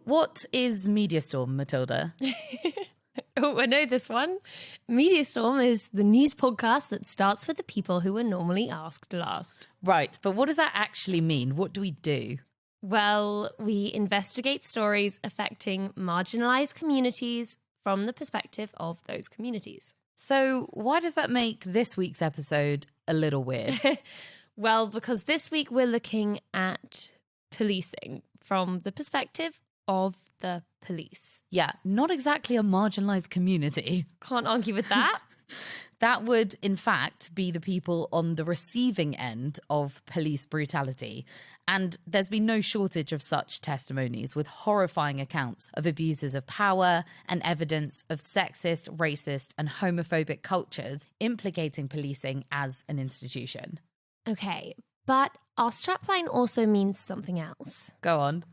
What is MediaStorm, Matilda? Oh, I know this one. MediaStorm is the news podcast that starts with the people who are normally asked last. Right, but what does that actually mean? What do we do? Well, we investigate stories affecting marginalised communities from the perspective of those communities. So why does that make this week's episode a little weird? Well, because this week we're looking at policing from the perspective of the police. Yeah, not exactly a marginalised community. Can't argue with that. That would, in fact, be the people on the receiving end of police brutality. And there's been no shortage of such testimonies with horrifying accounts of abuses of power and evidence of sexist, racist and homophobic cultures implicating policing as an institution. Okay, but our strapline also means something else. Go on.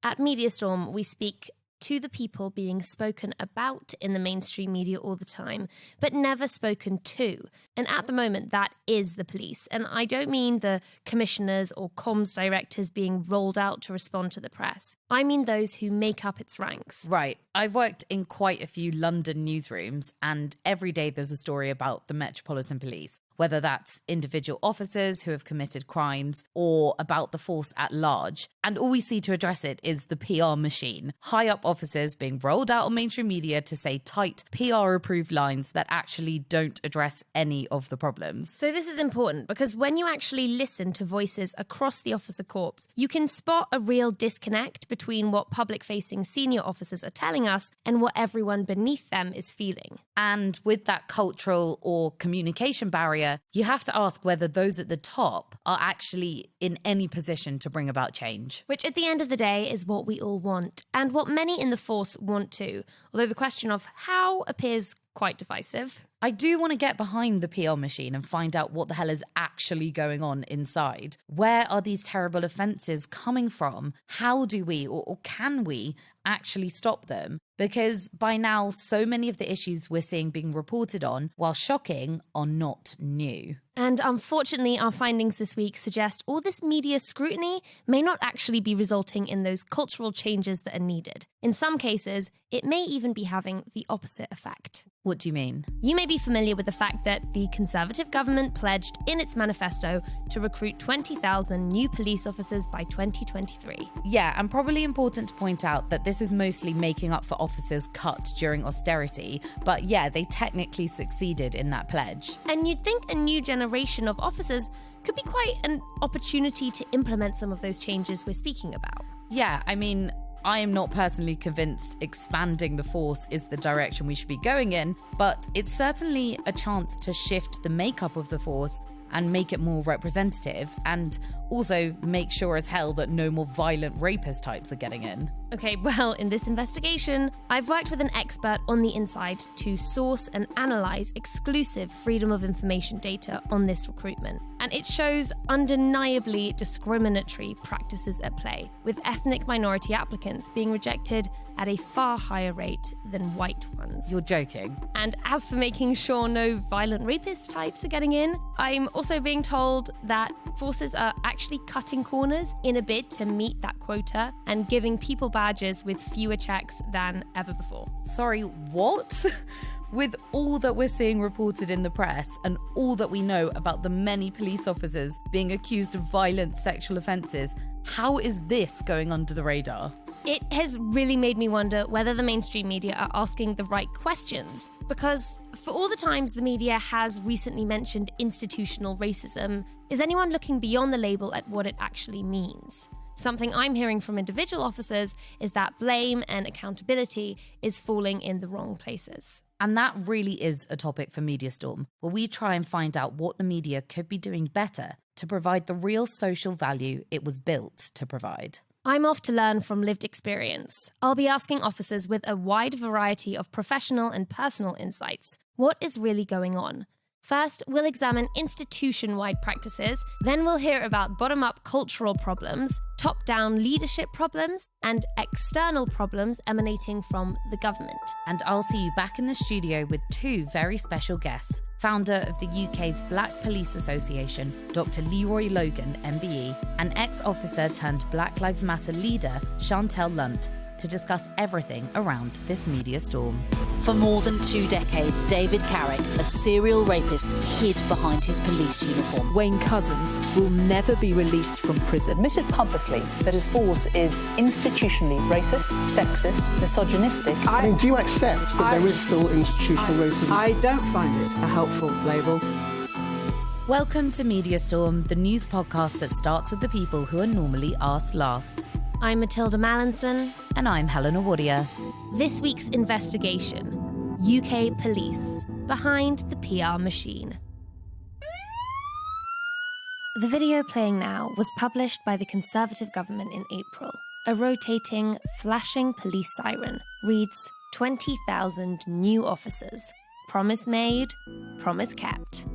At MediaStorm, we speak to the people being spoken about in the mainstream media all the time, but never spoken to. And at the moment, that is the police. And I don't mean the commissioners or comms directors being rolled out to respond to the press. I mean those who make up its ranks. Right. I've worked in quite a few London newsrooms, and every day there's a story about the Metropolitan Police, whether that's individual officers who have committed crimes or about the force at large. And all we see to address it is the PR machine. High up officers being rolled out on mainstream media to say tight PR-approved lines that actually don't address any of the problems. So this is important because when you actually listen to voices across the officer corps, you can spot a real disconnect between what public-facing senior officers are telling us and what everyone beneath them is feeling. And with that cultural or communication barrier, you have to ask whether those at the top are actually in any position to bring about change. Which at the end of the day is what we all want, and what many in the force want too, although the question of how appears quite divisive. I do want to get behind the PR machine and find out what the hell is actually going on inside. Where are these terrible offences coming from? How do we or can we actually stop them? Because by now, so many of the issues we're seeing being reported on, while shocking, are not new. And unfortunately, our findings this week suggest all this media scrutiny may not actually be resulting in those cultural changes that are needed. In some cases, it may even be having the opposite effect. What do you mean? You may be familiar with the fact that the Conservative government pledged in its manifesto to recruit 20,000 new police officers by 2023. Yeah, and probably important to point out that this is mostly making up for officers cut during austerity. But yeah, they technically succeeded in that pledge. And you'd think a new generation of officers could be quite an opportunity to implement some of those changes we're speaking about. Yeah, I mean, I am not personally convinced expanding the force is the direction we should be going in, but it's certainly a chance to shift the makeup of the force and make it more representative, and also make sure as hell that no more violent rapist types are getting in. Okay, well, in this investigation, I've worked with an expert on the inside to source and analyse exclusive freedom of information data on this recruitment. And it shows undeniably discriminatory practices at play, with ethnic minority applicants being rejected at a far higher rate than white ones. You're joking. And as for making sure no violent rapist types are getting in, I'm also being told that forces are actually cutting corners in a bid to meet that quota and giving people badges with fewer checks than ever before. Sorry, what? With all that we're seeing reported in the press and all that we know about the many police officers being accused of violent sexual offences, how is this going under the radar? It has really made me wonder whether the mainstream media are asking the right questions. Because for all the times the media has recently mentioned institutional racism, is anyone looking beyond the label at what it actually means? Something I'm hearing from individual officers is that blame and accountability is falling in the wrong places. And that really is a topic for MediaStorm, where we try and find out what the media could be doing better to provide the real social value it was built to provide. I'm off to learn from lived experience. I'll be asking officers with a wide variety of professional and personal insights what is really going on. First, we'll examine institution-wide practices, then we'll hear about bottom-up cultural problems, top-down leadership problems, and external problems emanating from the government. And I'll see you back in the studio with two very special guests. Founder of the UK's Black Police Association, Dr. Leroy Logan, MBE, and ex-officer turned Black Lives Matter leader, Chantelle Lunt. to discuss everything around this media storm. For more than 2 decades, David Carrick, a serial rapist, hid behind his police uniform. Wayne Couzens will never be released from prison. Admitted publicly that his force is institutionally racist, sexist, misogynistic. Do you accept that there is still institutional racism? I don't find it a helpful label. Welcome to Media Storm, the news podcast that starts with the people who are normally asked last. I'm Matilda Mallinson. And I'm Helena Warrior. This week's investigation: UK police behind the PR machine. The video playing now was published by the Conservative government in April. A rotating, flashing police siren reads 20,000 new officers. Promise made, promise kept.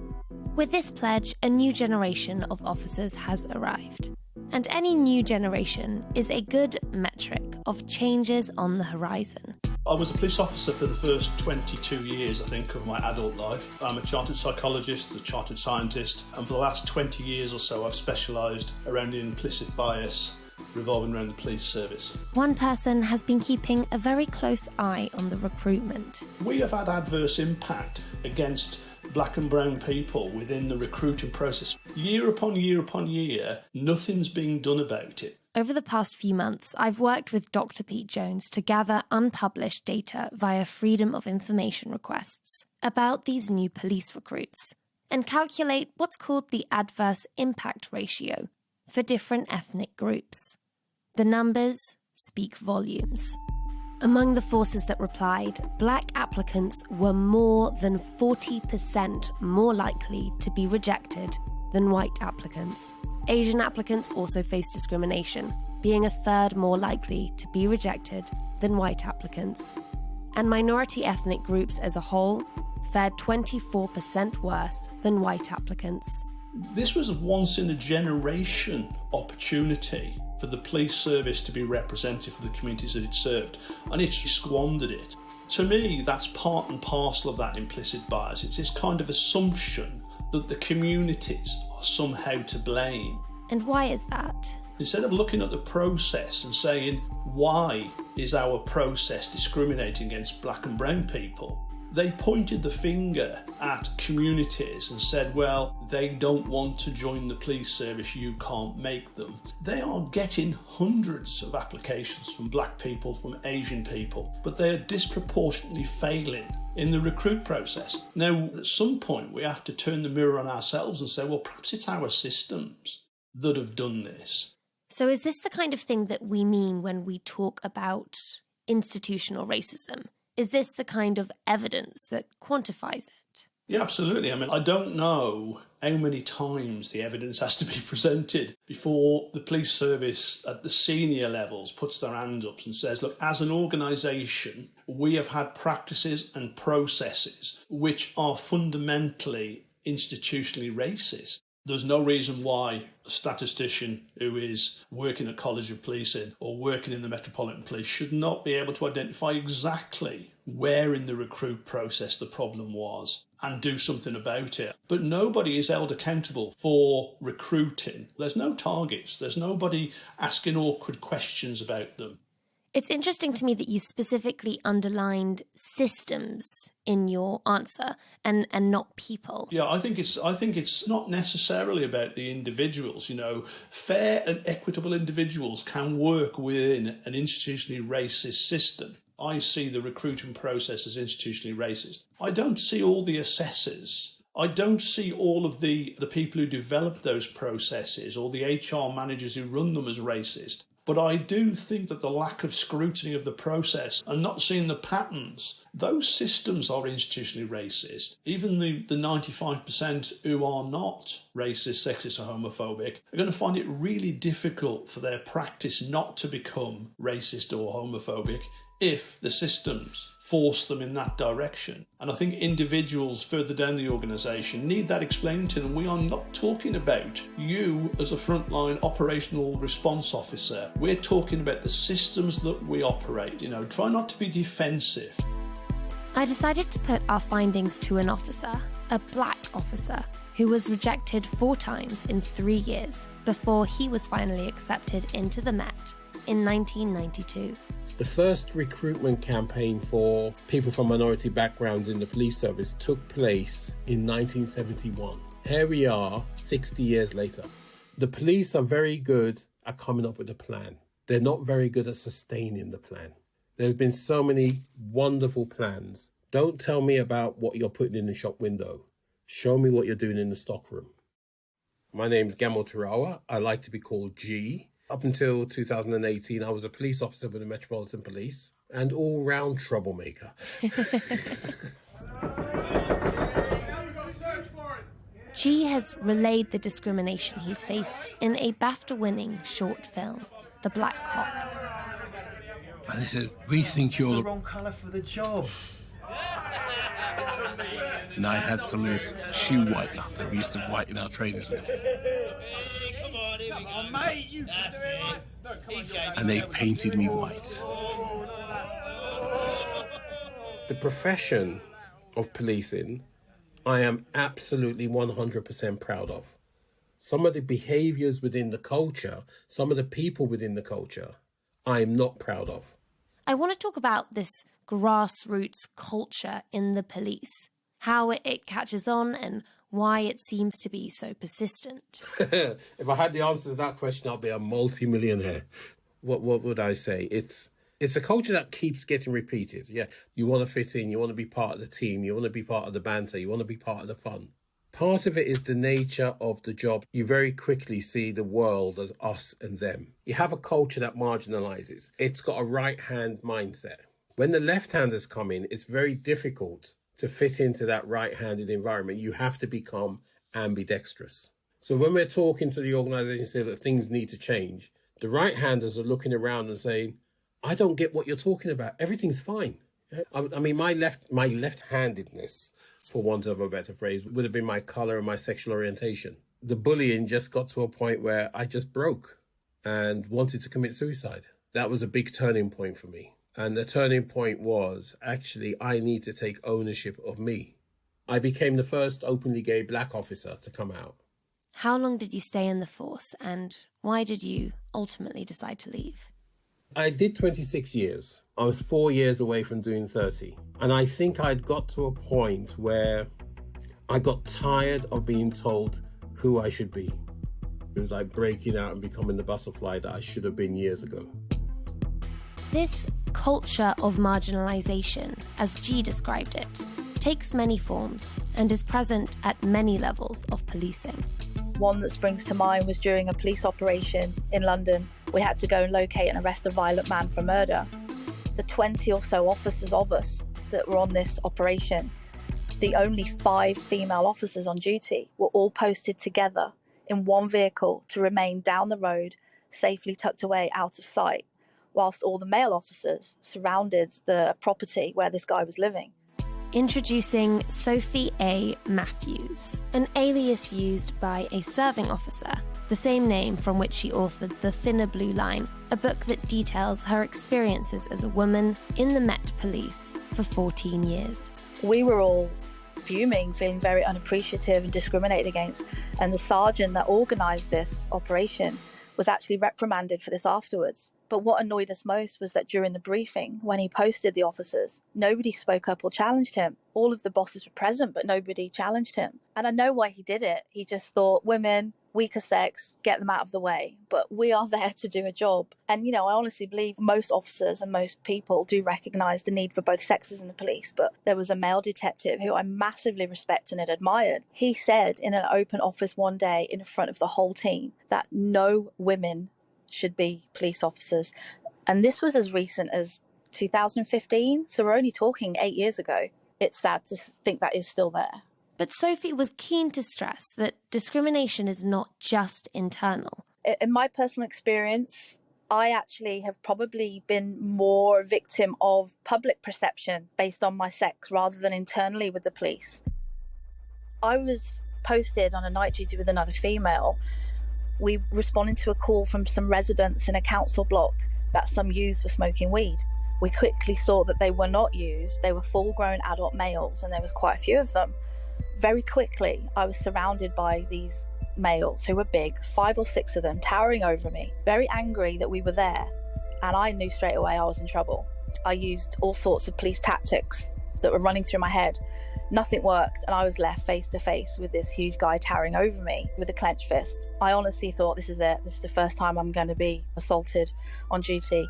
With this pledge, a new generation of officers has arrived. And any new generation is a good metric of changes on the horizon. I was a police officer for the first 22 years, I think, of my adult life. I'm a chartered psychologist, a chartered scientist, and for the last 20 years or so I've specialised around the implicit bias revolving around the police service. One person has been keeping a very close eye on the recruitment. We have had adverse impact against black and brown people within the recruiting process. Year upon year upon year, nothing's being done about it. Over the past few months, I've worked with Dr. Pete Jones to gather unpublished data via Freedom of Information requests about these new police recruits and calculate what's called the adverse impact ratio for different ethnic groups. The numbers speak volumes. Among the forces that replied, black applicants were more than 40% more likely to be rejected than white applicants. Asian applicants also faced discrimination, being a third more likely to be rejected than white applicants. And minority ethnic groups as a whole fared 24% worse than white applicants. This was a once-in-a-generation opportunity for the police service to be representative of the communities that it served, and it squandered it. To me, that's part and parcel of that implicit bias. It's this kind of assumption that the communities are somehow to blame. And why is that? Instead of looking at the process and saying, why is our process discriminating against black and brown people? They pointed the finger at communities and said, well, they don't want to join the police service, you can't make them. They are getting hundreds of applications from black people, from Asian people, but they are disproportionately failing in the recruit process. Now, at some point, we have to turn the mirror on ourselves and say, well, perhaps it's our systems that have done this. So is this the kind of thing that we mean when we talk about institutional racism? Is this the kind of evidence that quantifies it? Yeah, absolutely. I mean, I don't know how many times the evidence has to be presented before the police service at the senior levels puts their hand up and says, look, as an organisation, we have had practices and processes which are fundamentally institutionally racist. There's no reason why a statistician who is working at College of Policing or working in the Metropolitan Police should not be able to identify exactly where in the recruit process the problem was and do something about it. But nobody is held accountable for recruiting. There's no targets. There's nobody asking awkward questions about them. It's interesting to me that you specifically underlined systems in your answer and not people. Yeah, I think it's not necessarily about the individuals. You know, fair and equitable individuals can work within an institutionally racist system. I see the recruiting process as institutionally racist. I don't see all the assessors. I don't see all of the people who develop those processes or the HR managers who run them as racist. But I do think that the lack of scrutiny of the process and not seeing the patterns, those systems are institutionally racist. Even the 95% who are not racist, sexist or homophobic are going to find it really difficult for their practice not to become racist or homophobic if the systems force them in that direction. And I think individuals further down the organisation need that explained to them. We are not talking about you as a frontline operational response officer. We're talking about the systems that we operate. You know, try not to be defensive. I decided to put our findings to an officer, a black officer, who was rejected 4 times in 3 years before he was finally accepted into the Met in 1992. The first recruitment campaign for people from minority backgrounds in the police service took place in 1971. Here we are, 60 years later. The police are very good at coming up with a plan. They're not very good at sustaining the plan. There's been so many wonderful plans. Don't tell me about what you're putting in the shop window. Show me what you're doing in the stockroom. My name's Gamal Tarawa. I like to be called G. Up until 2018, I was a police officer with the Metropolitan Police and all-round troublemaker. G has relayed the discrimination he's faced in a BAFTA-winning short film, The Black Cop. And they said, we think you're the wrong colour for the job. And I had some of this shoe whitener that we used to whiten our trainers with. Come on, mate, you can do it. No, and they painted me white. The profession of policing, I am absolutely 100% proud of. Some of the behaviours within the culture, some of the people within the culture, I'm not proud of. I want to talk about this grassroots culture in the police, how it catches on and why it seems to be so persistent. If I had the answer to that question, I'd be a multi-millionaire. What would I say? It's a culture that keeps getting repeated. Yeah, you want to fit in, you want to be part of the team, you want to be part of the banter, you want to be part of the fun. Part of it is the nature of the job. You very quickly see the world as us and them. You have a culture that marginalises. It's got a right-hand mindset. When the left-handers come in, it's very difficult to fit into that right-handed environment. You have to become ambidextrous. So when we're talking to the organisation saying that things need to change, the right-handers are looking around and saying, I don't get what you're talking about. Everything's fine. I mean, my left-handedness, for want of a better phrase, would have been my colour and my sexual orientation. The bullying just got to a point where I just broke and wanted to commit suicide. That was a big turning point for me. And the turning point was, actually, I need to take ownership of me. I became the first openly gay black officer to come out. How long did you stay in the force and why did you ultimately decide to leave? I did 26 years. I was 4 years away from doing 30. And I think I'd got to a point where I got tired of being told who I should be. It was like breaking out and becoming the butterfly that I should have been years ago. This culture of marginalisation, as G described it, takes many forms and is present at many levels of policing. One that springs to mind was during a police operation in London. We had to go and locate and arrest a violent man for murder. The 20 or so officers of us that were on this operation, the only 5 female officers on duty, were all posted together in one vehicle to remain down the road, safely tucked away out of sight, whilst all the male officers surrounded the property where this guy was living. Introducing Sophie A. Matthews, an alias used by a serving officer, the same name from which she authored The Thinner Blue Line, a book that details her experiences as a woman in the Met Police for 14 years. We were all fuming, feeling very unappreciative and discriminated against, and the sergeant that organised this operation was actually reprimanded for this afterwards. But what annoyed us most was that during the briefing, when he posted the officers, nobody spoke up or challenged him. All of the bosses were present, but nobody challenged him. And I know why he did it. He just thought, women, weaker sex, get them out of the way. But we are there to do a job. And, you know, I honestly believe most officers and most people do recognise the need for both sexes in the police. But there was a male detective who I massively respected and admired. He said in an open office one day in front of the whole team that no women should be police officers. And this was as recent as 2015. So we're only talking 8 years ago. It's sad to think that is still there. But Sophie was keen to stress that discrimination is not just internal. In my personal experience, I actually have probably been more a victim of public perception based on my sex rather than internally with the police. I was posted on a night duty with another female. We responded to a call from some residents in a council block that some youths were smoking weed. We quickly saw that they were not youths, they were full-grown adult males, and there was quite a few of them. Very quickly, I was surrounded by these males who were big, 5 or 6 of them, towering over me, very angry that we were there. and I knew straight away I was in trouble. I used all sorts of police tactics that were running through my head. Nothing worked, and I was left face to face with this huge guy towering over me with a clenched fist. I honestly thought, this is it. This is the first time I'm going to be assaulted on duty.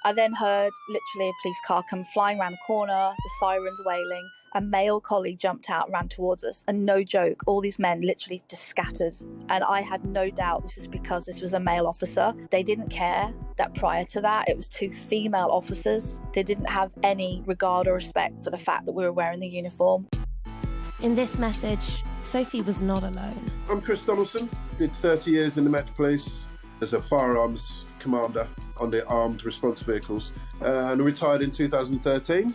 I then heard literally a police car come flying around the corner, the sirens wailing. A male colleague jumped out and ran towards us. And no joke, all these men literally just scattered. And I had no doubt this was because this was a male officer. They didn't care that prior to that, it was 2 female officers. They didn't have any regard or respect for the fact that we were wearing the uniform. In this message, Sophie was not alone. I'm Chris Donaldson, did 30 years in the Met Police as a firearms commander on the armed response vehicles, and retired in 2013.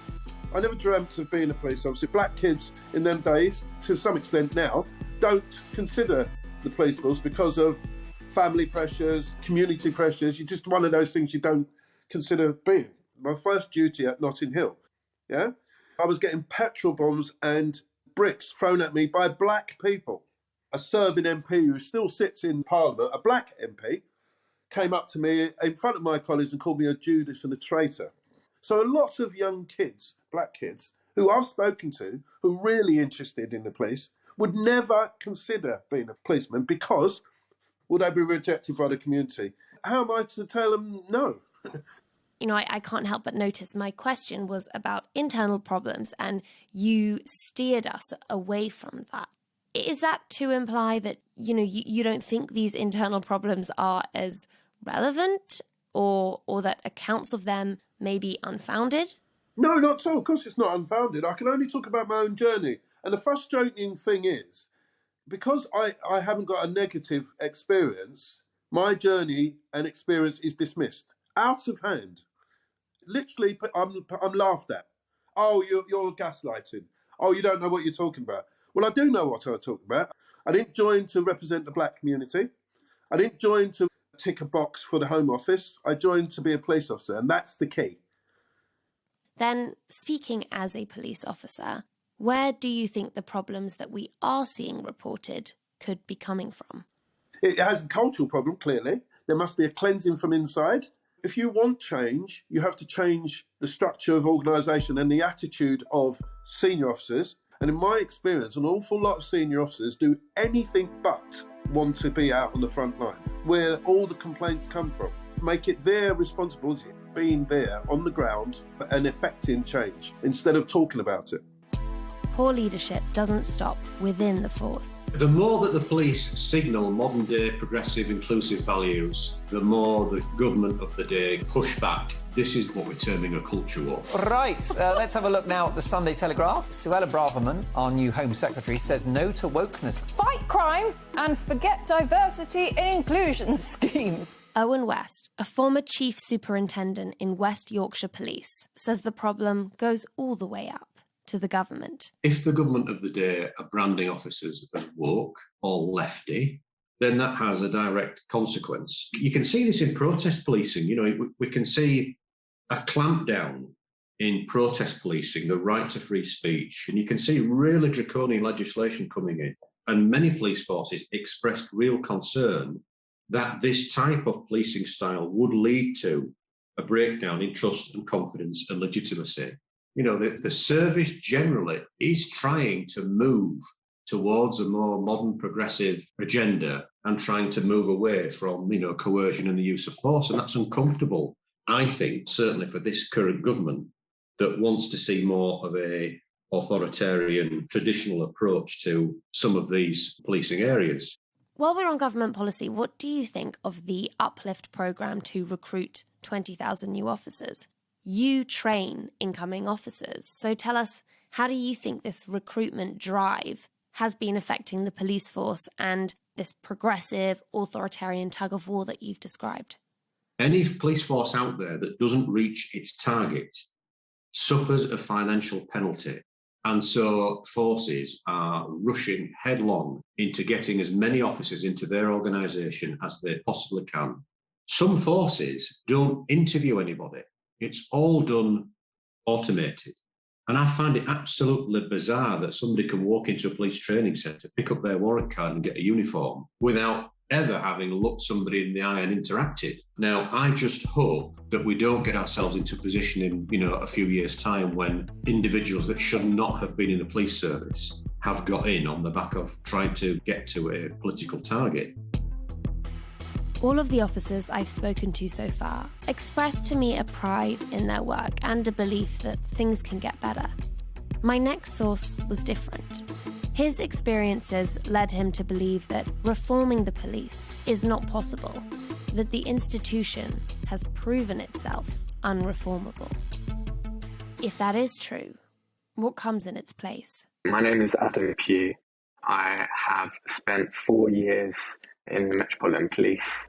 I never dreamt of being a police officer. Black kids in them days, to some extent now, don't consider the police force because of family pressures, community pressures. You're just one of those things you don't consider being. My first duty at Notting Hill, I was getting petrol bombs and bricks thrown at me by black people. A serving MP who still sits in Parliament, a black MP, came up to me in front of my colleagues and called me a Judas and a traitor. So a lot of young kids, black kids, who I've spoken to, who are really interested in the police, would never consider being a policeman because would they be rejected by the community? How am I to tell them no? You know, I can't help but notice my question was about internal problems, and you steered us away from that. Is that to imply that, you don't think these internal problems are as relevant or that accounts of them may be unfounded? No, not at all. Of course it's not unfounded. I can only talk about my own journey. And the frustrating thing is, because I haven't got a negative experience, my journey and experience is dismissed. Out of hand. Literally, I'm laughed at. Oh, you're gaslighting. Oh, you don't know what you're talking about. Well, I do know what I'm talking about. I didn't join to represent the black community. I didn't join to tick a box for the Home Office. I joined to be a police officer, and that's the key. Then, speaking as a police officer, where do you think the problems that we are seeing reported could be coming from? It has a cultural problem, clearly. There must be a cleansing from inside. If you want change, you have to change the structure of organisation and the attitude of senior officers. And in my experience, an awful lot of senior officers do anything but want to be out on the front line, where all the complaints come from. Make it their responsibility, being there on the ground and effecting change, instead of talking about it. Poor leadership doesn't stop within the force. The more that the police signal modern day progressive inclusive values, the more the government of the day push back. This is what we're terming a culture war. Right, let's have a look now at the Sunday Telegraph. Suella Braverman, our new Home Secretary, says no to wokeness. Fight crime and forget diversity and inclusion schemes. Owen West, a former chief superintendent in West Yorkshire Police, says the problem goes all the way up to the government. If the government of the day are branding officers as woke or lefty, then that has a direct consequence. You can see this in protest policing. We can see a clampdown in protest policing, the right to free speech, and you can see really draconian legislation coming in. And many police forces expressed real concern that this type of policing style would lead to a breakdown in trust and confidence and legitimacy. The service generally is trying to move towards a more modern progressive agenda and trying to move away from, coercion and the use of force. And that's uncomfortable, I think, certainly for this current government that wants to see more of a authoritarian, traditional approach to some of these policing areas. While we're on government policy, what do you think of the Uplift programme to recruit 20,000 new officers? You train incoming officers, so tell us, how do you think this recruitment drive has been affecting the police force and this progressive, authoritarian tug-of-war that you've described? Any police force out there that doesn't reach its target suffers a financial penalty. And so forces are rushing headlong into getting as many officers into their organisation as they possibly can. Some forces don't interview anybody. It's all done automated. And I find it absolutely bizarre that somebody can walk into a police training centre, pick up their warrant card and get a uniform without ever having looked somebody in the eye and interacted. Now, I just hope that we don't get ourselves into a position in, a few years' time when individuals that should not have been in the police service have got in on the back of trying to get to a political target. All of the officers I've spoken to so far expressed to me a pride in their work and a belief that things can get better. My next source was different. His experiences led him to believe that reforming the police is not possible, that the institution has proven itself unreformable. If that is true, what comes in its place? My name is Adam Pugh. I have spent 4 years in the Metropolitan Police.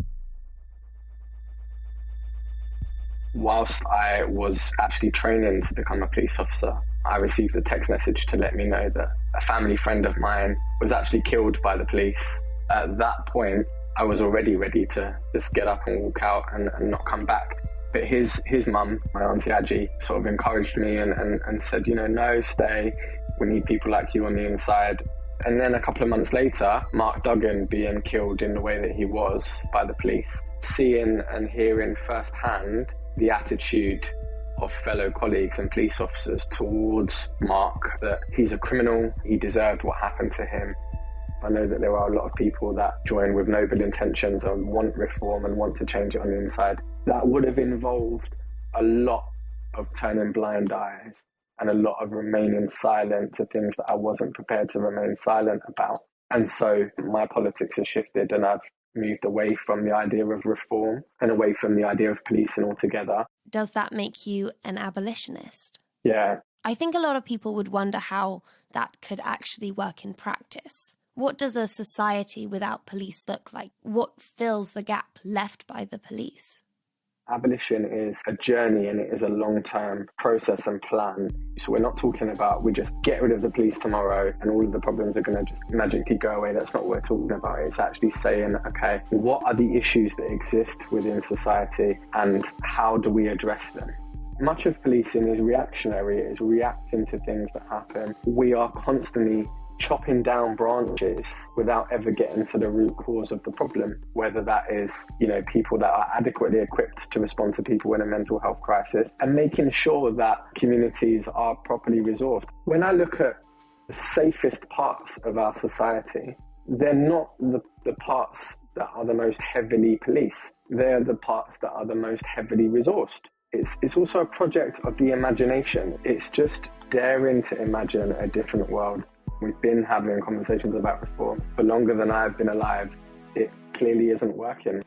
Whilst I was actually training to become a police officer, I received a text message to let me know that a family friend of mine was actually killed by the police. At that point, I was already ready to just get up and walk out and not come back. But his mum, my auntie Aji, sort of encouraged me and said, no, stay. We need people like you on the inside. And then a couple of months later, Mark Duggan being killed in the way that he was by the police, seeing and hearing firsthand the attitude of fellow colleagues and police officers towards Mark, that he's a criminal, he deserved what happened to him. I know that there are a lot of people that join with noble intentions and want reform and want to change it on the inside. That would have involved a lot of turning blind eyes and a lot of remaining silent to things that I wasn't prepared to remain silent about. And so my politics has shifted and I've moved away from the idea of reform and away from the idea of policing altogether. Does that make you an abolitionist? Yeah. I think a lot of people would wonder how that could actually work in practice. What does a society without police look like? What fills the gap left by the police? Abolition is a journey and it is a long-term process and plan. So we're not talking about we just get rid of the police tomorrow and all of the problems are going to just magically go away. That's not what we're talking about. It's actually saying, okay, what are the issues that exist within society and how do we address them? Much of policing is reactionary. It is reacting to things that happen. We are constantly chopping down branches without ever getting to the root cause of the problem, whether that is, people that are adequately equipped to respond to people in a mental health crisis and making sure that communities are properly resourced. When I look at the safest parts of our society, they're not the parts that are the most heavily policed. They're the parts that are the most heavily resourced. It's also a project of the imagination. It's just daring to imagine a different world. We've been having conversations about reform for longer than I've been alive. It clearly isn't working.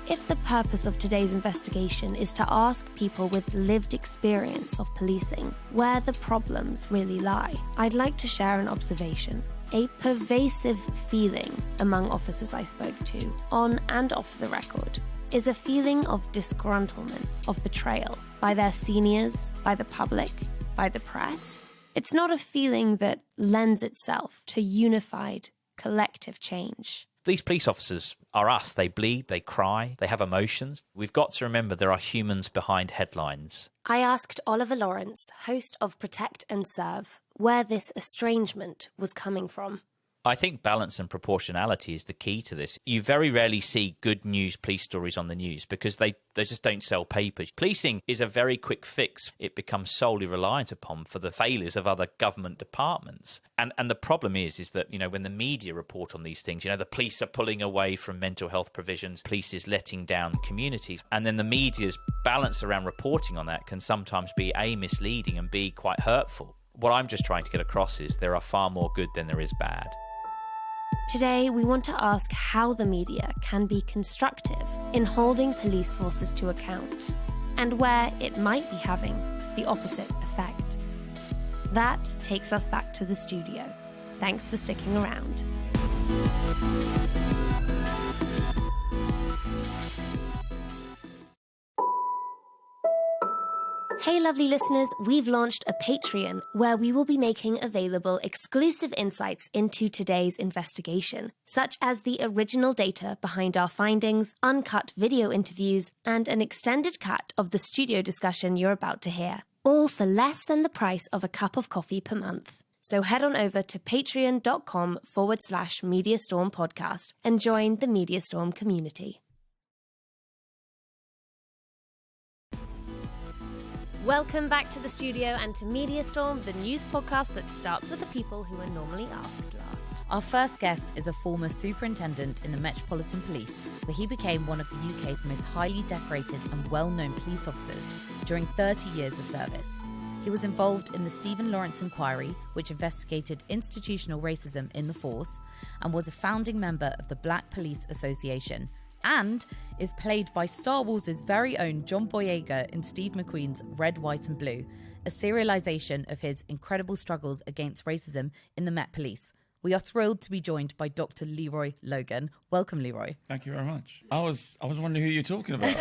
If the purpose of today's investigation is to ask people with lived experience of policing where the problems really lie, I'd like to share an observation. A pervasive feeling among officers I spoke to, on and off the record, is a feeling of disgruntlement, of betrayal by their seniors, by the public, by the press. It's not a feeling that lends itself to unified, collective change. These police officers are us. They bleed, they cry, they have emotions. We've got to remember there are humans behind headlines. I asked Oliver Lawrence, host of Protect and Serve, where this estrangement was coming from. I think balance and proportionality is the key to this. You very rarely see good news police stories on the news because they just don't sell papers. Policing is a very quick fix. It becomes solely reliant upon for the failures of other government departments. And the problem is that, when the media report on these things, the police are pulling away from mental health provisions, police is letting down communities. And then the media's balance around reporting on that can sometimes be A, misleading and B, quite hurtful. What I'm just trying to get across is there are far more good than there is bad. Today, we want to ask how the media can be constructive in holding police forces to account, and where it might be having the opposite effect. That takes us back to the studio. Thanks for sticking around. Hey lovely listeners, we've launched a Patreon where we will be making available exclusive insights into today's investigation, such as the original data behind our findings, uncut video interviews, and an extended cut of the studio discussion you're about to hear. All for less than the price of a cup of coffee per month. So head on over to patreon.com/Mediastorm podcast and join the Mediastorm community. Welcome back to the studio and to Mediastorm, the news podcast that starts with the people who are normally asked last. Our first guest is a former superintendent in the Metropolitan Police, where he became one of the UK's most highly decorated and well-known police officers during 30 years of service. He was involved in the Stephen Lawrence inquiry, which investigated institutional racism in the force, and was a founding member of the Black Police Association, and is played by Star Wars' very own John Boyega in Steve McQueen's Red, White and Blue, a serialisation of his incredible struggles against racism in the Met Police. We are thrilled to be joined by Dr. Leroy Logan. Welcome, Leroy. Thank you very much. I was wondering who you're talking about.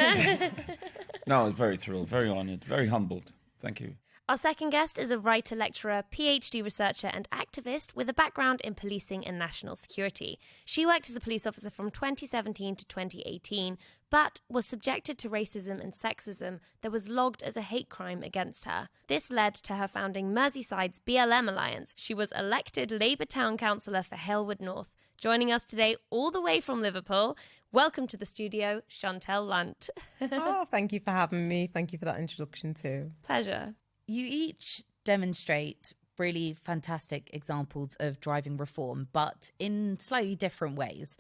No, I was very thrilled, very honoured, very humbled. Thank you. Our second guest is a writer, lecturer, PhD researcher and activist with a background in policing and national security. She worked as a police officer from 2017 to 2018, but was subjected to racism and sexism that was logged as a hate crime against her. This led to her founding Merseyside's BLM Alliance. She was elected Labour Town Councillor for Halewood North. Joining us today all the way from Liverpool, welcome to the studio, Chantelle Lunt. Oh, thank you for having me. Thank you for that introduction too. Pleasure. You each demonstrate really fantastic examples of driving reform, but in slightly different ways.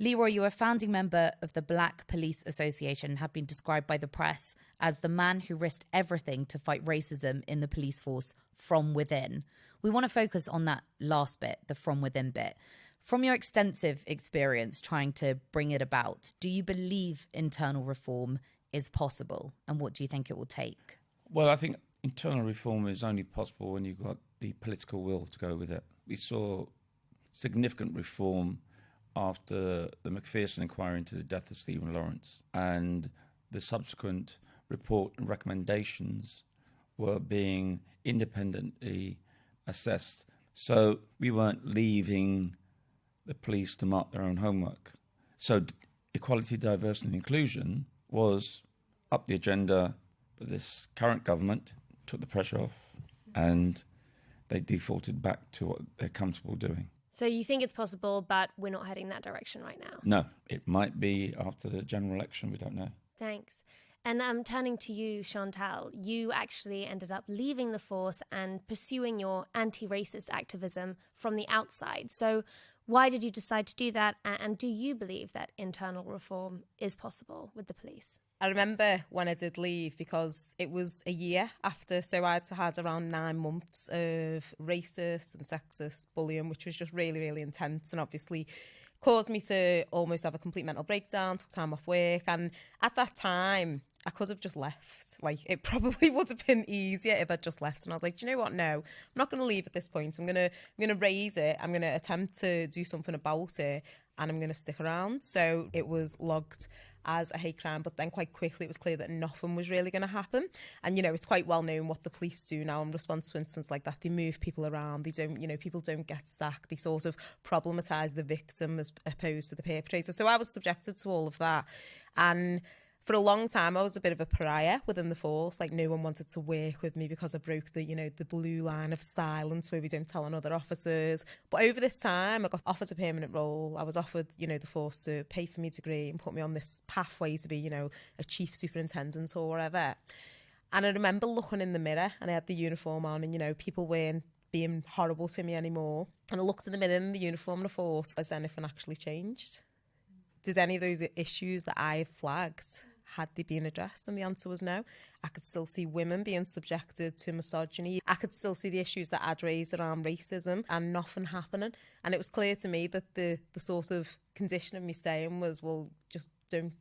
Leroy, you're a founding member of the Black Police Association and have been described by the press as the man who risked everything to fight racism in the police force from within. We want to focus on that last bit, the from within bit. From your extensive experience trying to bring it about, do you believe internal reform is possible? And what do you think it will take? Well, I think internal reform is only possible when you've got the political will to go with it. We saw significant reform after the Macpherson inquiry into the death of Stephen Lawrence, and the subsequent report and recommendations were being independently assessed. So we weren't leaving the police to mark their own homework. So equality, diversity and inclusion was up the agenda, but this current government took the pressure off and they defaulted back to what they're comfortable doing. So you think it's possible, but we're not heading that direction right now? No, it might be after the general election, we don't know. Thanks. And I'm turning to you, Chantelle. You actually ended up leaving the force and pursuing your anti-racist activism from the outside. So why did you decide to do that? And do you believe that internal reform is possible with the police? I remember when I did leave because it was a year after, so I'd had around 9 months of racist and sexist bullying, which was just really, really intense and obviously caused me to almost have a complete mental breakdown, took time off work. And at that time, I could have just left. Like, it probably would have been easier if I'd just left. And I was like, do you know what? No, I'm not going to leave at this point. I'm going to raise it. I'm going to attempt to do something about it, and I'm going to stick around. So it was logged as a hate crime, but then quite quickly it was clear that nothing was really going to happen. And, you know, it's quite well known what the police do now in response to incidents like that. They move people around. They don't, you know, people don't get sacked. They sort of problematise the victim as opposed to the perpetrator. So I was subjected to all of that. And for a long time, I was a bit of a pariah within the force. Like, no one wanted to work with me because I broke the, you know, the blue line of silence where we don't tell on other officers. But over this time, I got offered a permanent role. I was offered, you know, the force to pay for my degree and put me on this pathway to be, you know, a chief superintendent or whatever. And I remember looking in the mirror and I had the uniform on and, you know, people weren't being horrible to me anymore. And I looked in the mirror in the uniform and I thought, has anything actually changed? Did any of those issues that I flagged, had they been addressed? And the answer was no. I could still see women being subjected to misogyny. I could still see the issues that I'd raised around racism and nothing happening. And it was clear to me that the sort of condition of me saying was, well, just don't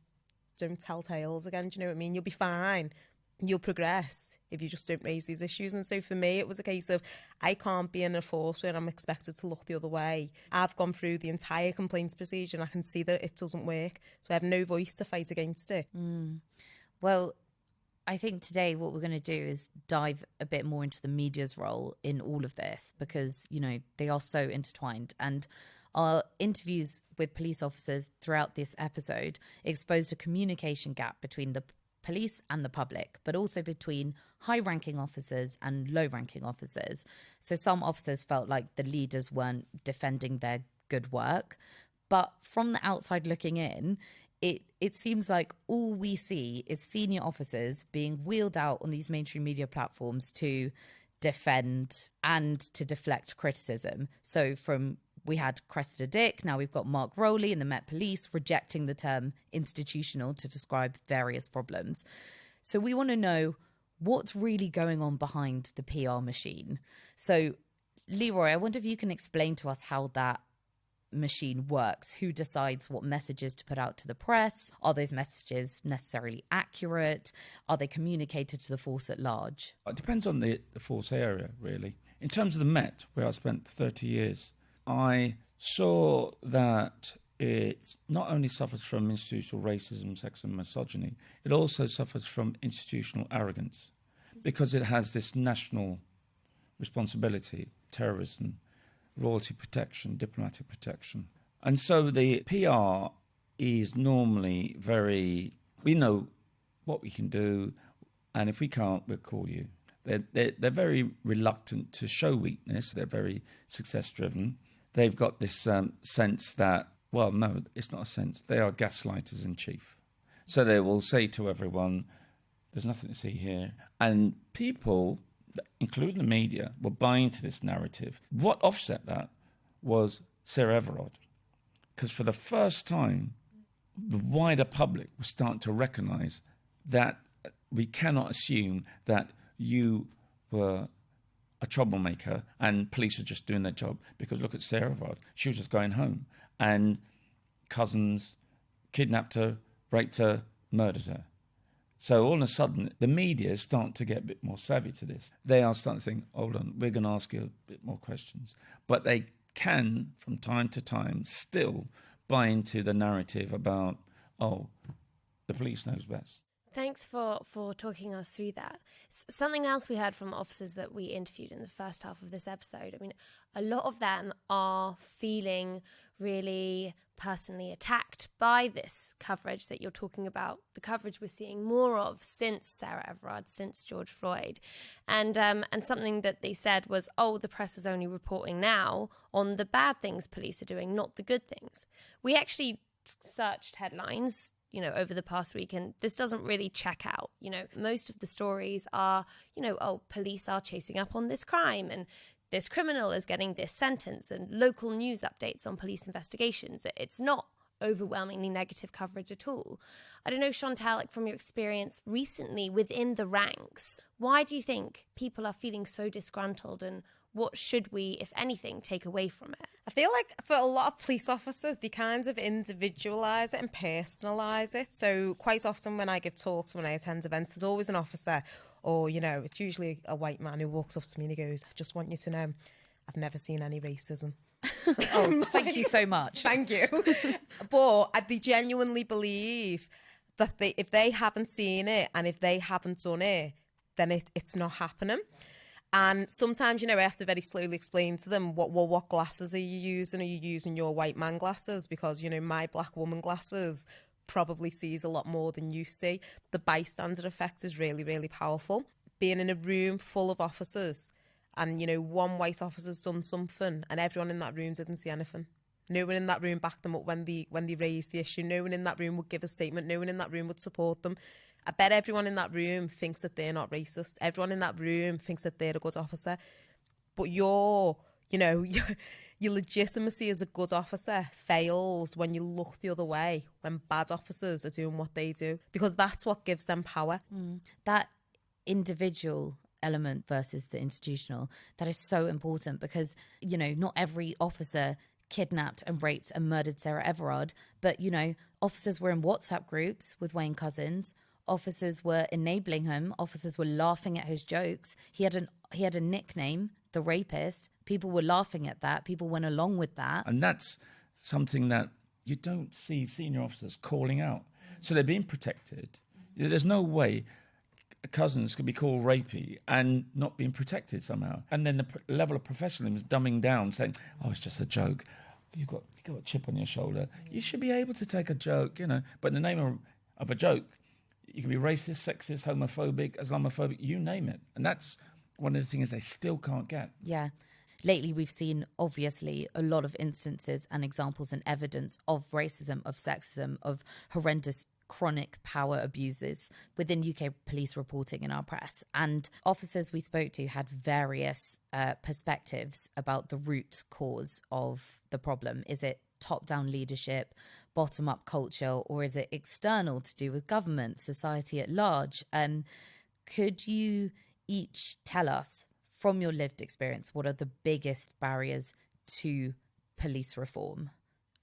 tell tales again. Do you know what I mean? You'll be fine. You'll progress if you just don't raise these issues. And so for me, it was a case of, I can't be in a force where I'm expected to look the other way. I've gone through the entire complaints procedure and I can see that it doesn't work. So I have no voice to fight against it. Well, I think today what we're going to do is dive a bit more into the media's role in all of this, because, you know, they are so intertwined. And our interviews with police officers throughout this episode exposed a communication gap between the police and the public, but also between high-ranking officers and low-ranking officers. So some officers felt like the leaders weren't defending their good work. But from the outside looking in, it seems like all we see is senior officers being wheeled out on these mainstream media platforms to defend and to deflect criticism. So we had Cressida Dick, now we've got Mark Rowley in the Met Police rejecting the term institutional to describe various problems. So we want to know what's really going on behind the PR machine. So Leroy, I wonder if you can explain to us how that machine works. Who decides what messages to put out to the press? Are those messages necessarily accurate? Are they communicated to the force at large? It depends on the force area, really. In terms of the Met, where I spent 30 years, I saw that it not only suffers from institutional racism, sexism, misogyny, it also suffers from institutional arrogance because it has this national responsibility, terrorism, royalty protection, diplomatic protection. And so the PR is normally we know what we can do, and if we can't, we'll call you. They're very reluctant to show weakness. They're very success-driven. They've got this sense that, well, no, it's not a sense. They are gaslighters in chief. So they will say to everyone, there's nothing to see here. And people, including the media, were buying into this narrative. What offset that was Sarah Everard. Because for the first time, the wider public was starting to recognise that we cannot assume that you were a troublemaker and police were just doing their job. Because look at Sarah Everard. She was just going home. And cousins kidnapped her, raped her, murdered her. So all of a sudden, the media is starting to get a bit more savvy to this. They are starting to think, hold on, we're going to ask you a bit more questions. But they can, from time to time, still buy into the narrative about, oh, the police knows best. Thanks for talking us through that. Something else we heard from officers that we interviewed in the first half of this episode, I mean, a lot of them are feeling really personally attacked by this coverage that you're talking about, the coverage we're seeing more of since Sarah Everard, since George Floyd. And something that they said was, oh, the press is only reporting now on the bad things police are doing, not the good things. We actually searched headlines over the past week, and this doesn't really check out. Most of the stories are, oh, police are chasing up on this crime and this criminal is getting this sentence, and local news updates on police investigations. It's not overwhelmingly negative coverage at all. I don't know, Chantelle, from your experience recently within the ranks, why do you think people are feeling so disgruntled, and what should we, if anything, take away from it? I feel like for a lot of police officers, they kind of individualise it and personalise it. So quite often when I give talks, when I attend events, there's always an officer, or, it's usually a white man who walks up to me and he goes, I just want you to know, I've never seen any racism. Oh, thank you so much. Thank you. But they genuinely believe that if they haven't seen it and if they haven't done it, then it's not happening. And sometimes, I have to very slowly explain to them, what glasses are you using? Are you using your white man glasses? Because, my black woman glasses probably sees a lot more than you see. The bystander effect is really, really powerful. Being in a room full of officers and, one white officer's done something and everyone in that room didn't see anything. No one in that room backed them up when they raised the issue. No one in that room would give a statement. No one in that room would support them. I bet everyone in that room thinks that they're not racist. Everyone in that room thinks that they're a good officer. But your legitimacy as a good officer fails when you look the other way, when bad officers are doing what they do, because that's what gives them power. That individual element versus the institutional, that is so important because, not every officer kidnapped and raped and murdered Sarah Everard, but, officers were in WhatsApp groups with Wayne Couzens. Officers were enabling him. Officers were laughing at his jokes. He had a nickname, the rapist. People were laughing at that. People went along with that. And that's something that you don't see senior officers calling out. So they're being protected. There's no way Cousins could be called rapey and not being protected somehow. And then the level of professionalism is dumbing down, saying, oh, it's just a joke. You've got a chip on your shoulder. You should be able to take a joke, But in the name of a joke, You can be racist, sexist, homophobic, Islamophobic, you name it. And that's one of the things they still can't get. Yeah. Lately, we've seen, obviously, a lot of instances and examples and evidence of racism, of sexism, of horrendous chronic power abuses within UK police reporting in our press. And officers we spoke to had various perspectives about the root cause of the problem. Is it top-down leadership, bottom-up culture, or is it external to do with government, society at large? Could you each tell us, from your lived experience, what are the biggest barriers to police reform?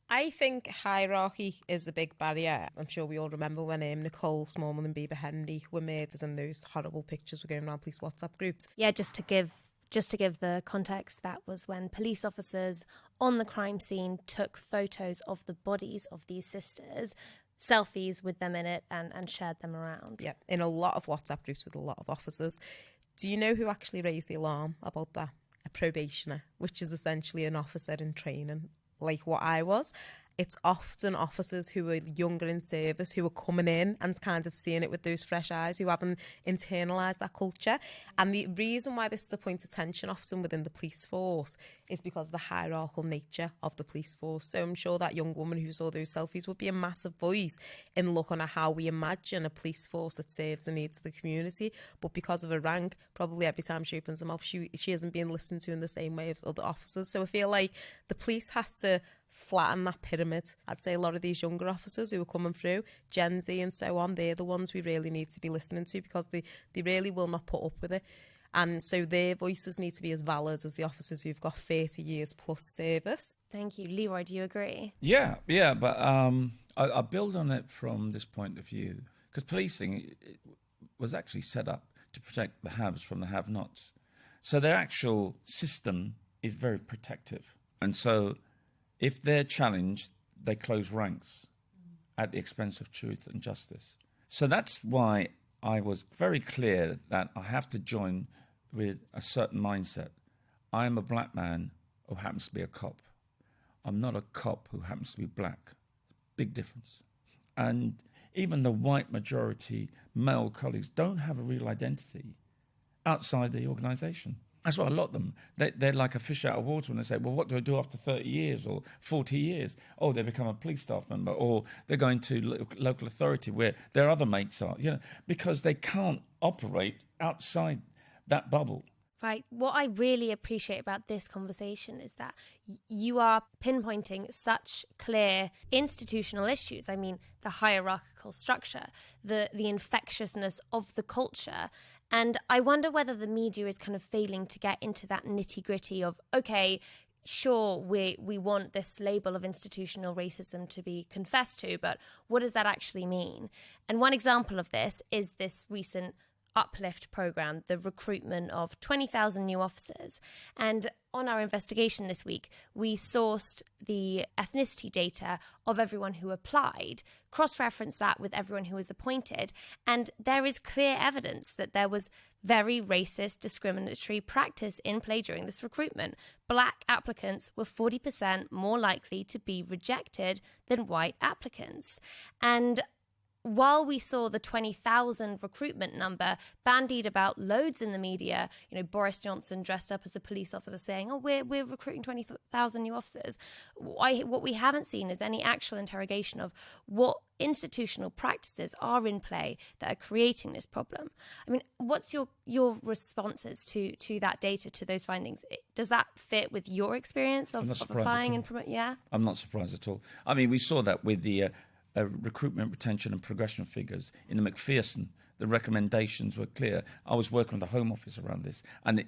I think hierarchy is a big barrier. I'm sure we all remember when Nicole Smallman and Bieber Henry were murdered and those horrible pictures were going around police WhatsApp groups. Yeah, just to give the context, that was when police officers on the crime scene took photos of the bodies of these sisters, selfies with them in it, and shared them around. Yeah, in a lot of WhatsApp groups with a lot of officers. Do you know who actually raised the alarm about that? A probationer, which is essentially an officer in training, like what I was. It's often officers who are younger in service who are coming in and kind of seeing it with those fresh eyes, who haven't internalised that culture. And the reason why this is a point of tension often within the police force is because of the hierarchical nature of the police force. So I'm sure that young woman who saw those selfies would be a massive voice in looking at how we imagine a police force that serves the needs of the community. But because of her rank, probably every time she opens her mouth, she isn't being listened to in the same way as other officers. So I feel like the police has to flatten that pyramid. I'd say a lot of these younger officers who are coming through, Gen Z and so on, they're the ones we really need to be listening to, because they really will not put up with it. And so their voices need to be as valid as the officers who've got 30 years plus service. Thank you. Leroy, do you agree? Yeah, but I build on it from this point of view, because policing was actually set up to protect the haves from the have-nots. So their actual system is very protective. And so if they're challenged, they close ranks at the expense of truth and justice. So that's why I was very clear that I have to join with a certain mindset. I am a black man who happens to be a cop. I'm not a cop who happens to be black. Big difference. And even the white majority male colleagues don't have a real identity outside the organisation. That's why a lot of them, they're like a fish out of water when they say, well, what do I do after 30 years or 40 years? Oh, they become a police staff member, or they're going to local authority where their other mates are, because they can't operate outside that bubble. Right. What I really appreciate about this conversation is that you are pinpointing such clear institutional issues. I mean, the hierarchical structure, the infectiousness of the culture. And I wonder whether the media is kind of failing to get into that nitty-gritty of, okay, sure, we want this label of institutional racism to be confessed to, but what does that actually mean? And one example of this is this recent Uplift program, the recruitment of 20,000 new officers. And on our investigation this week, we sourced the ethnicity data of everyone who applied, cross-referenced that with everyone who was appointed, and there is clear evidence that there was very racist, discriminatory practice in play during this recruitment. Black applicants were 40% more likely to be rejected than white applicants. And while we saw the 20,000 recruitment number bandied about loads in the media, Boris Johnson dressed up as a police officer saying, oh, we're recruiting 20,000 new officers. What we haven't seen is any actual interrogation of what institutional practices are in play that are creating this problem. I mean, what's your responses to that data, to those findings? Does that fit with your experience of applying and promoting? Yeah? I'm not surprised at all. I mean, we saw that with the recruitment, retention and progression figures in the McPherson. The recommendations were clear. I was working with the Home Office around this. And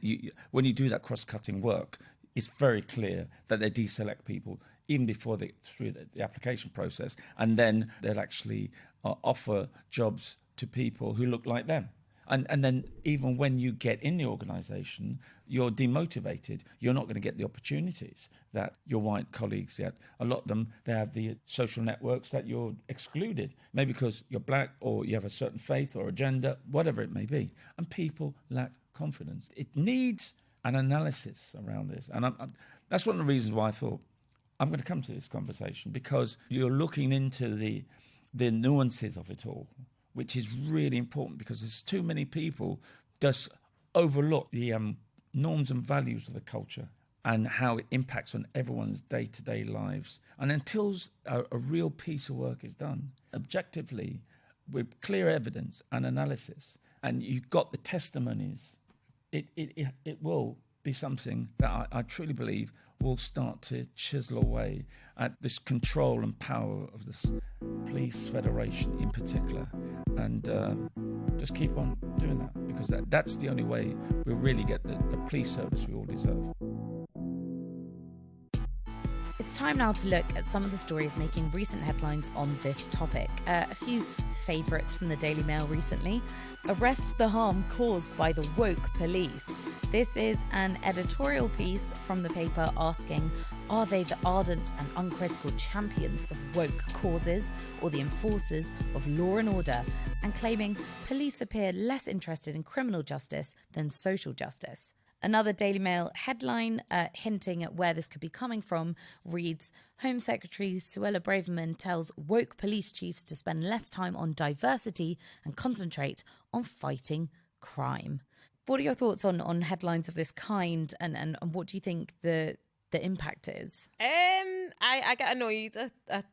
when you do that cross-cutting work, it's very clear that they deselect people even before through the application process. And then they'll actually offer jobs to people who look like them. And then even when you get in the organisation, you're demotivated. You're not going to get the opportunities that your white colleagues get. A lot of them, they have the social networks that you're excluded, maybe because you're black or you have a certain faith or agenda, whatever it may be. And people lack confidence. It needs an analysis around this. And that's one of the reasons why I thought I'm going to come to this conversation, because you're looking into the nuances of it all. which is really important because there's too many people just overlook the norms and values of the culture and how it impacts on everyone's day-to-day lives. And until a real piece of work is done, objectively, with clear evidence and analysis, and you've got the testimonies, it will be something that I truly believe will start to chisel away at this control and power of this police federation in particular. And just keep on doing that, because that's the only way we'll really get the police service we all deserve. It's time now to look at some of the stories making recent headlines on this topic. A few favourites from the Daily Mail recently. Arrest the harm caused by the woke police. This is an editorial piece from the paper asking, are they the ardent and uncritical champions of woke causes or the enforcers of law and order? And claiming police appear less interested in criminal justice than social justice. Another Daily Mail headline hinting at where this could be coming from reads, Home Secretary Suella Braverman tells woke police chiefs to spend less time on diversity and concentrate on fighting crime. What are your thoughts on headlines of this kind, and what do you think the impact is? I get annoyed at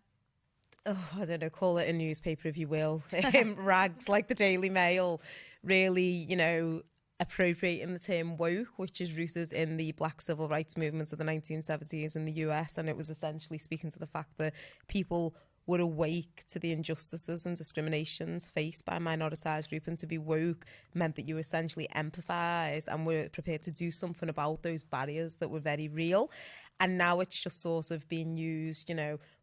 I don't know, call it a newspaper if you will, rags like the Daily Mail really, appropriating the term woke, which is rooted in the black civil rights movements of the 1970s in the US, and it was essentially speaking to the fact that people were awake to the injustices and discriminations faced by a minoritized group, and to be woke meant that you essentially empathised and were prepared to do something about those barriers that were very real. And now it's just sort of being used,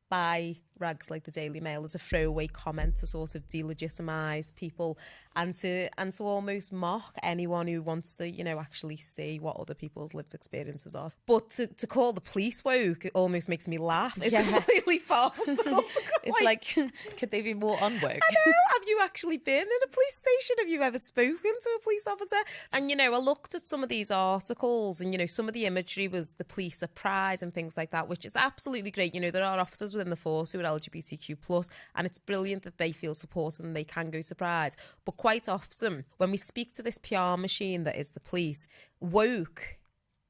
by rags like the Daily Mail as a throwaway comment to sort of delegitimise people and to almost mock anyone who wants to, actually see what other people's lived experiences are. But to call the police woke, it almost makes me laugh. It's completely farcical. It's like, could they be more unwoke? I know. Have you actually been in a police station? Have you ever spoken to a police officer? And, I looked at some of these articles and, some of the imagery was the police are pride and things like that, which is absolutely great. There are officers within the force who are LGBTQ+, and it's brilliant that they feel supported and they can go to pride. But quite often, when we speak to this PR machine that is the police, woke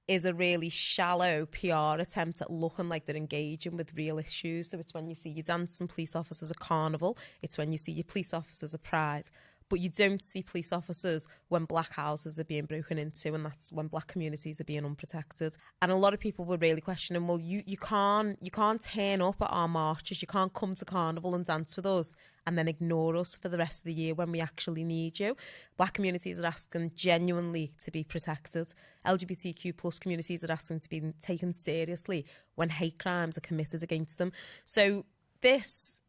is a really shallow PR attempt at looking like they're engaging with real issues. So it's when you see your dancing police officers at Carnival, it's when you see your police officers at Pride. But you don't see police officers when black houses are being broken into, and that's when black communities are being unprotected. And a lot of people were really questioning, well, you can't turn up at our marches, you can't come to Carnival and dance with us and then ignore us for the rest of the year when we actually need you. Black communities are asking genuinely to be protected. LGBTQ+ communities are asking to be taken seriously when hate crimes are committed against them. So these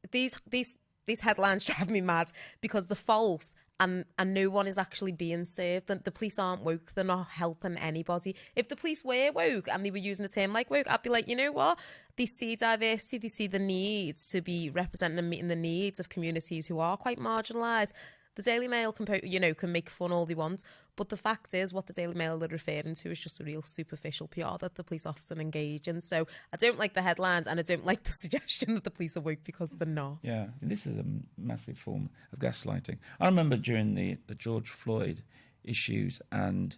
headlines drive me mad because they're false and no one is actually being saved. The police aren't woke. They're not helping anybody. If the police were woke and they were using a term like woke, I'd be like, you know what? They see diversity. They see the needs to be representing and meeting the needs of communities who are quite marginalised. The Daily Mail can make fun all they want, but the fact is what the Daily Mail are referring to is just a real superficial PR that the police often engage in. So I don't like the headlines and I don't like the suggestion that the police are woke because they're not. Yeah, this is a massive form of gaslighting. I remember during the George Floyd issues and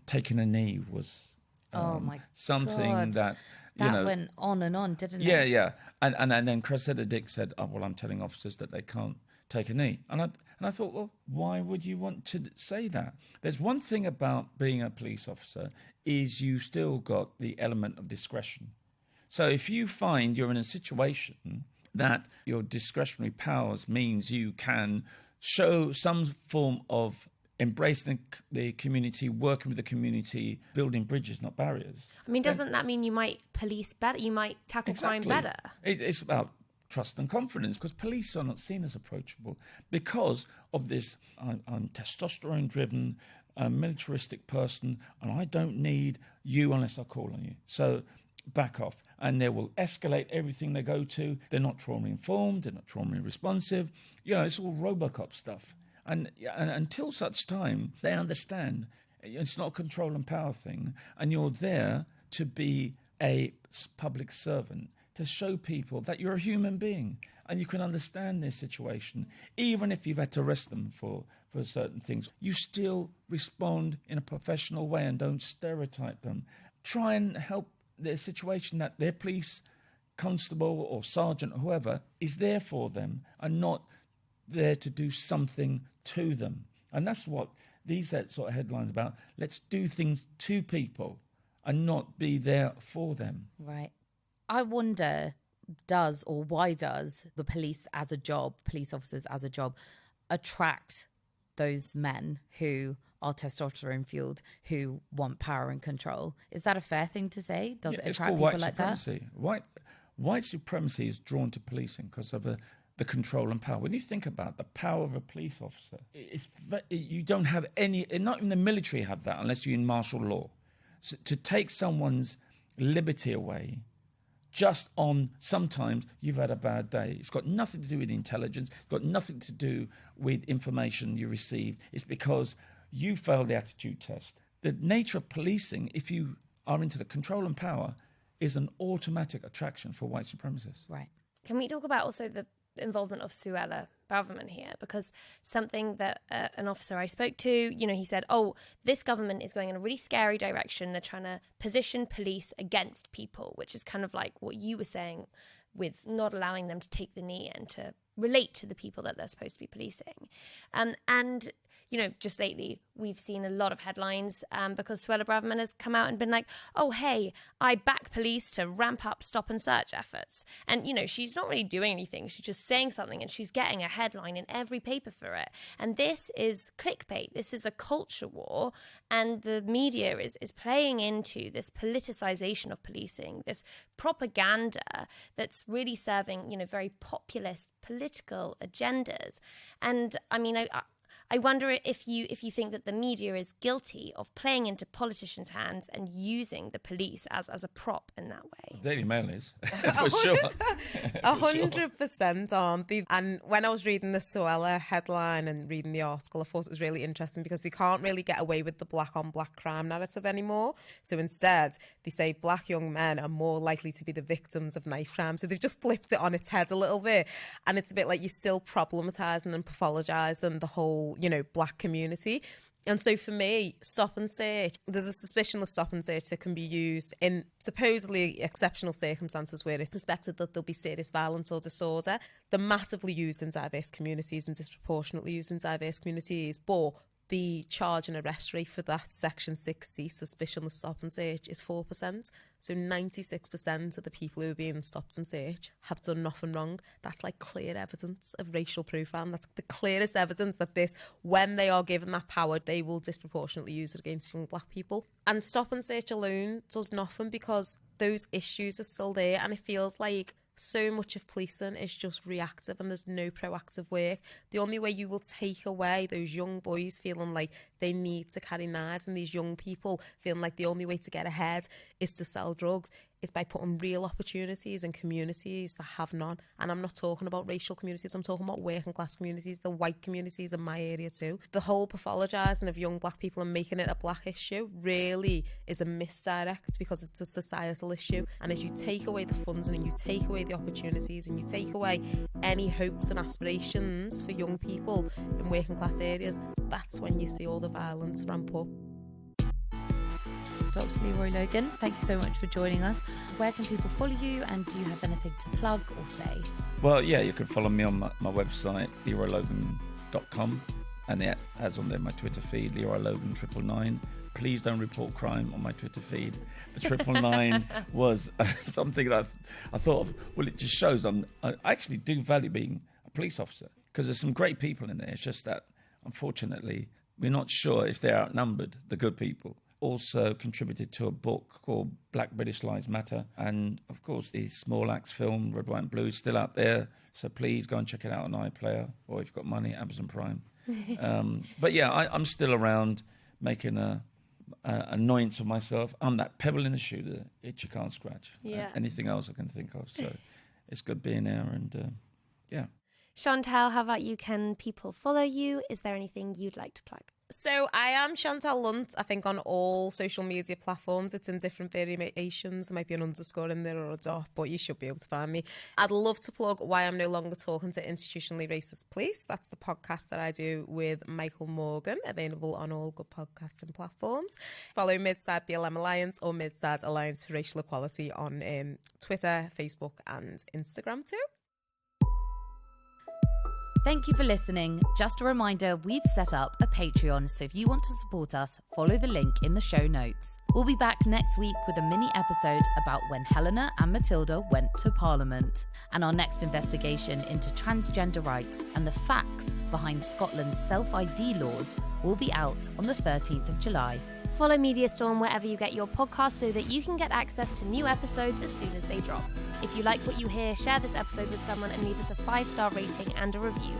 taking a knee was something God. that... That went on and on, didn't it? Yeah. And then Cressida Dick said, oh, well, I'm telling officers that they can't take a knee. And I thought, well, why would you want to say that? There's one thing about being a police officer is you still got the element of discretion. So if you find you're in a situation that your discretionary powers means you can show some form of embracing the community, working with the community, building bridges, not barriers. I mean, doesn't that mean you might police better? You might tackle crime better? It's about trust and confidence, because police are not seen as approachable because of this I'm testosterone-driven, militaristic person, and I don't need you unless I call on you. So back off. And they will escalate everything they go to. They're not trauma-informed, they're not trauma-responsive. It's all Robocop stuff. And until such time, they understand it's not a control and power thing, and you're there to be a public servant, to show people that you're a human being and you can understand their situation. Even if you've had to arrest them for certain things, you still respond in a professional way and don't stereotype them. Try and help their situation, that their police constable or sergeant or whoever is there for them and not there to do something to them. And that's what these sort of headlines about. Let's do things to people and not be there for them. Right. I wonder, why does the police as a job, police officers as a job, attract those men who are testosterone fueled, who want power and control? Is that a fair thing to say? Does it attract people like that? White supremacy is drawn to policing because of the control and power. When you think about the power of a police officer, you don't have any, not even the military have that unless you're in martial law. So to take someone's liberty away just on sometimes you've had a bad day. It's got nothing to do with intelligence. It's got nothing to do with information you received. It's because you failed the attitude test. The nature of policing, if you are into the control and power, is an automatic attraction for white supremacists. Right. Can we talk about also the involvement of Suella Braverman here? Because something that an officer I spoke to, he said, this government is going in a really scary direction. They're trying to position police against people, which is kind of like what you were saying with not allowing them to take the knee and to relate to the people that they're supposed to be policing. And just lately, we've seen a lot of headlines because Suella Braverman has come out and been like, hey, I back police to ramp up stop and search efforts. And, she's not really doing anything. She's just saying something and she's getting a headline in every paper for it. And this is clickbait. This is a culture war. And the media is playing into this politicization of policing, this propaganda that's really serving, very populist political agendas. And, I wonder if you think that the media is guilty of playing into politicians' hands and using the police as a prop in that way. Daily Mail is, for sure. 100% aren't they? And when I was reading the Suella headline and reading the article, I thought it was really interesting because they can't really get away with the black-on-black crime narrative anymore. So instead, they say black young men are more likely to be the victims of knife crime. So they've just flipped it on its head a little bit. And it's a bit like you're still problematizing and pathologizing the whole, black community. And so for me, stop and search, there's a suspicion of stop and search that can be used in supposedly exceptional circumstances where it's suspected that there'll be serious violence or disorder. They're massively used in diverse communities and disproportionately used in diverse communities. But the charge and arrest rate for that Section 60 suspicion of stop and search is 4%. So 96% of the people who are being stopped and searched have done nothing wrong. That's like clear evidence of racial profiling. That's the clearest evidence that when they are given that power, they will disproportionately use it against young black people. And stop and search alone does nothing because those issues are still there, and it feels like so much of policing is just reactive and there's no proactive work. The only way you will take away those young boys feeling like they need to carry knives and these young people feeling like the only way to get ahead is to sell drugs is by putting real opportunities in communities that have none. And I'm not talking about racial communities, I'm talking about working class communities, the white communities in my area too. The whole pathologising of young black people and making it a black issue really is a misdirect because it's a societal issue. And as you take away the funding and you take away the opportunities and you take away any hopes and aspirations for young people in working class areas, that's when you see all the violence ramp up. Dr. Leroy Logan, thank you so much for joining us. Where can people follow you, and do you have anything to plug or say? Well, yeah, you can follow me on my website, leroylogan.com, and it has on there my Twitter feed, Leroy Logan 999. Please don't report crime on my Twitter feed. The 999 was something that I thought of, well, it just shows I actually do value being a police officer because there's some great people in there. It's just that, unfortunately, we're not sure if they're outnumbered, the good people. Also contributed to a book called Black British Lives Matter. And, of course, the Small Axe film, Red, White and Blue, is still out there. So please go and check it out on iPlayer, or if you've got money, Amazon Prime. But, yeah, I'm still around making a annoyance of myself. I'm that pebble in the shoe, the itch you can't scratch. Yeah. Anything else I can think of. So it's good being there and, yeah. Chantelle, how about you? Can people follow you? Is there anything you'd like to plug? So I am Chantelle Lunt, I think, on all social media platforms. It's in different variations. There might be an underscore in there or a dot, but you should be able to find me. I'd love to plug Why I'm No Longer Talking to Institutionally Racist Police. That's the podcast that I do with Michael Morgan, available on all good podcasting platforms. Follow Midside BLM Alliance or Midside Alliance for Racial Equality on Twitter, Facebook and Instagram too. Thank you for listening. Just a reminder, we've set up a Patreon, so if you want to support us, follow the link in the show notes. We'll be back next week with a mini episode about when Helena and Matilda went to Parliament, and our next investigation into transgender rights and the facts behind Scotland's self-ID laws will be out on the 13th of July. Follow Media Storm wherever you get your podcasts so that you can get access to new episodes as soon as they drop. If you like what you hear, share this episode with someone and leave us a 5-star rating and a review.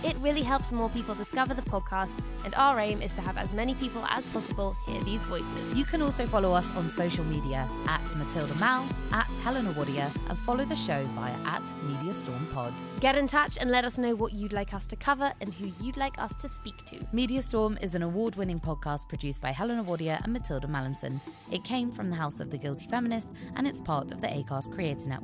It really helps more people discover the podcast, and our aim is to have as many people as possible hear these voices. You can also follow us on social media at Matilda Mal, at Helena Warrior, and follow the show via at Media Storm Pod. Get in touch and let us know what you'd like us to cover and who you'd like us to speak to. Media Storm is an award-winning podcast produced by Helena Warrior and Matilda Mallinson. It came from the House of the Guilty Feminist, and it's part of the Acast Creator Network.